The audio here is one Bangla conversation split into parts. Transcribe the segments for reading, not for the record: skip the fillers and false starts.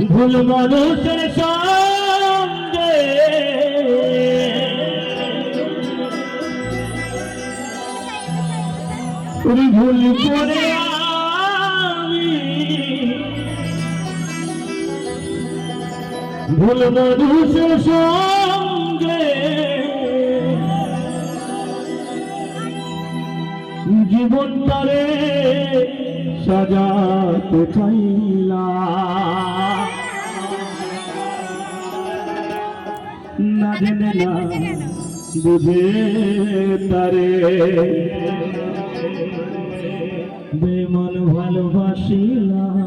ভুল মানুষের সঙ্গে ভুল করে আমি ভুল মানুষের সঙ্গে জীবনটারে সাজাতে চাইলাম না জেনে না বুঝে তারে বেমন ভালোবাসিলাম।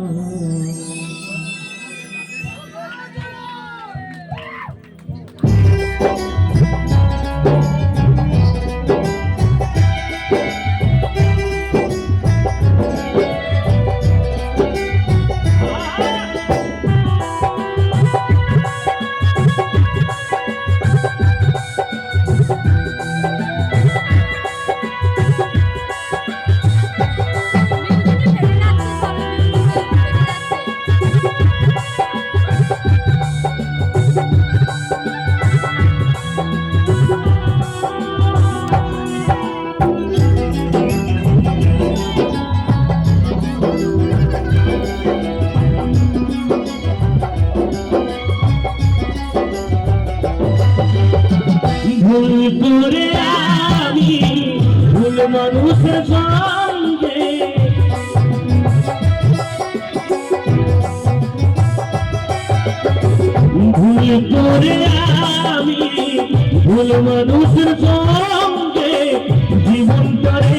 ভুল করে আমি ভুল মানুষের সঙ্গে ভুল করে আমি ভুল মানুষের সঙ্গে জীবনটারে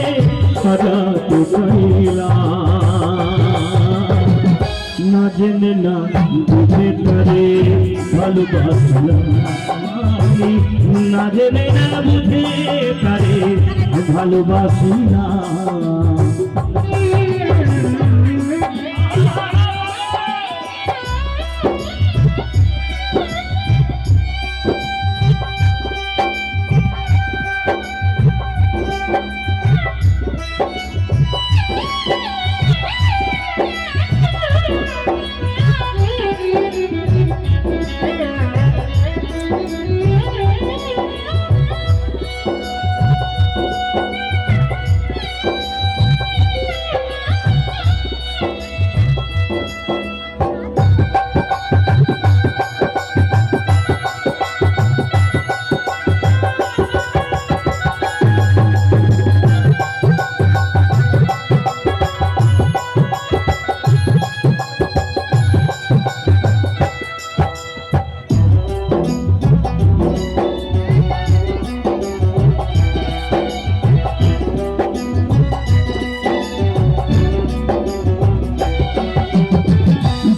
সাজাতে চাইলাম না জেনে না বুঝে তারে ভালোবাসলাম না জেনে না বুঝে তারে ভালোবাসি না।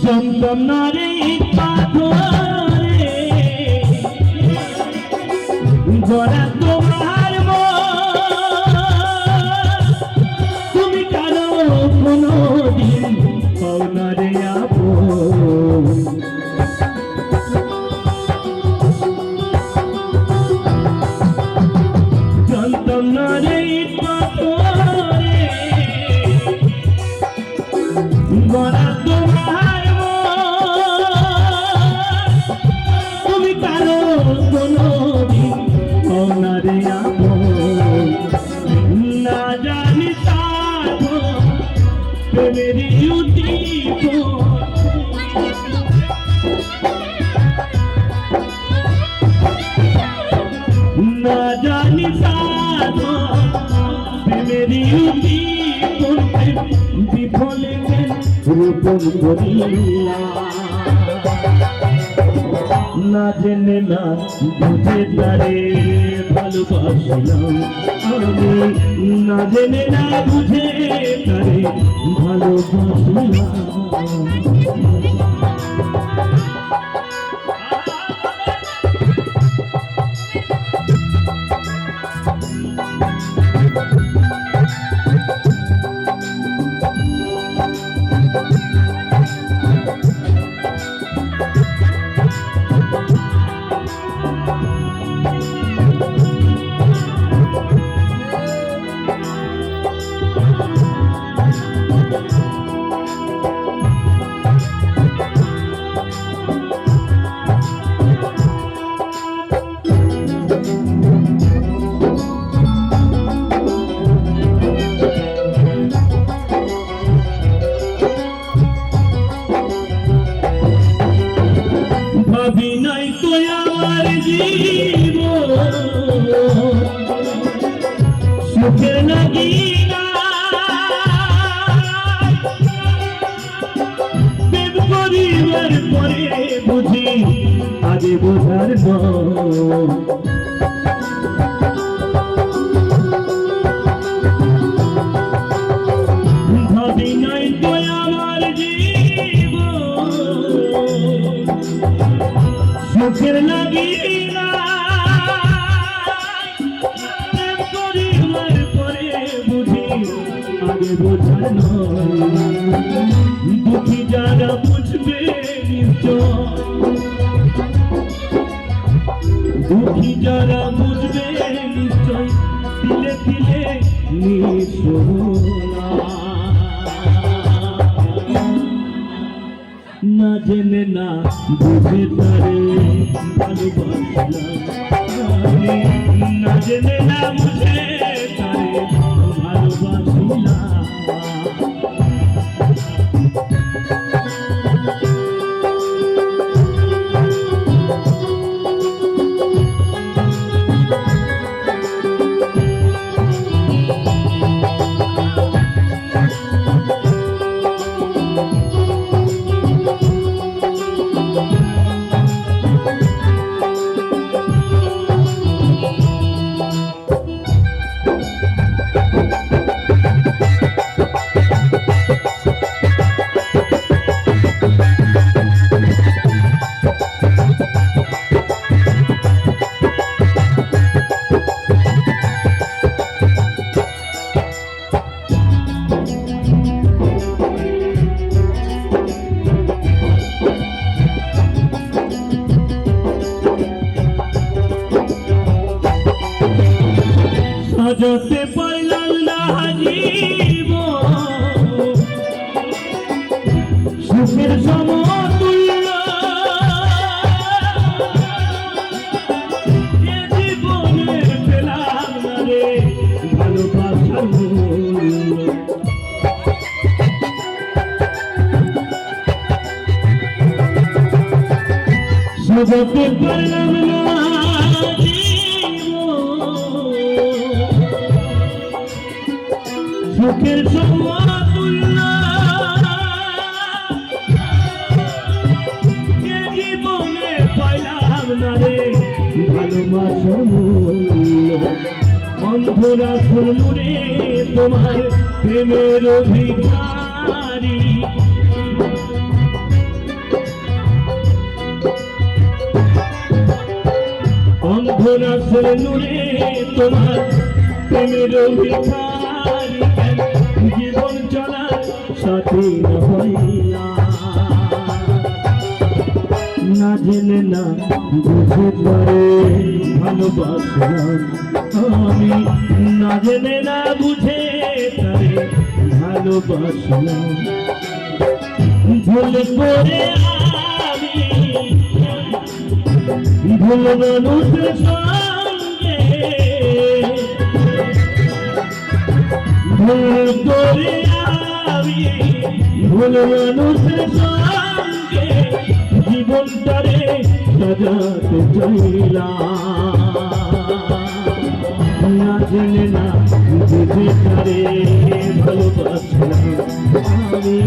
জমজমারে পাথরে গড়া তোমার তুমি কারো কোনো দিন পাওনারে আপন জমজমারে পাথরে গড়া তোমার না জানি মেরি না জানি মেরি বিফলে রূপন করিলা না জেনে না বুঝে তারে ভালোবাসলাম আমি না জেনে না বুঝে তারে ভালোবাসলাম। বোঝার নয়। ভাবি নাই তো আমার জীবন সুখের লাগিলা পরিবার পরে বুঝি আগে বোঝার নয়। দুঃখী যারা বুঝবে নিশ্চয়, দুঃখী যারা বুঝবে নিশ্চয় দিলে দিলে নিশোনা। না জেনে না বুঝে তারে ভালোবাসলাম আমি, না জেনে না বুঝে তারে ভালোবাসলাম। সাজাতে পারলাম না জীবন সুখের সমতুল্য, এ জীবনে পেলাম না রে ভালোবাসার মূল্য। সাজাতে পারলাম না সুখের সমতুল্য, এ জীবনে পাইলাম না রে ভালোবাসার মূল্য। অন্ধরা শুনল রে তোমার প্রেমের অধিকারী, অন্ধরা শুনল রে তোমার প্রেমের অধিকারী। জীবন চলার সাথী হইলা না জেনে না বুঝে তারে ভালোবাসলাম আমি, না জেনে না বুঝে তারে ভালোবাসলাম। ভুল করে আমি ভুল মানুষের সঙ্গে, ভুল করে আমি ভুল মানুষের সঙ্গে জীবনটারে সাজাতে চাইলাম। না জেনে না বুঝে তারে ভালোবাসলাম আমি,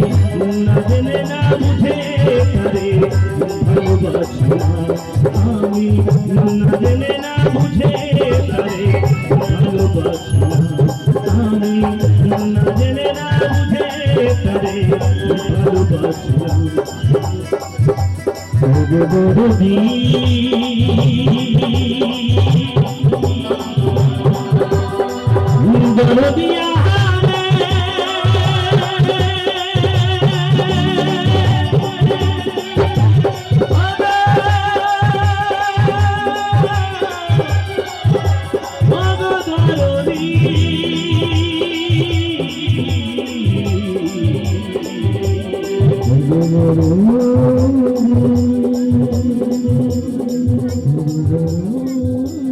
না জেনে না বুঝে তারে ভালোবাসলাম আমি, না জেনে না বুঝে তারে ভালোবাসলাম আমি, না জেনে না বুঝে তারে ভালোবাসলাম। দরদি দরদিয়া Oh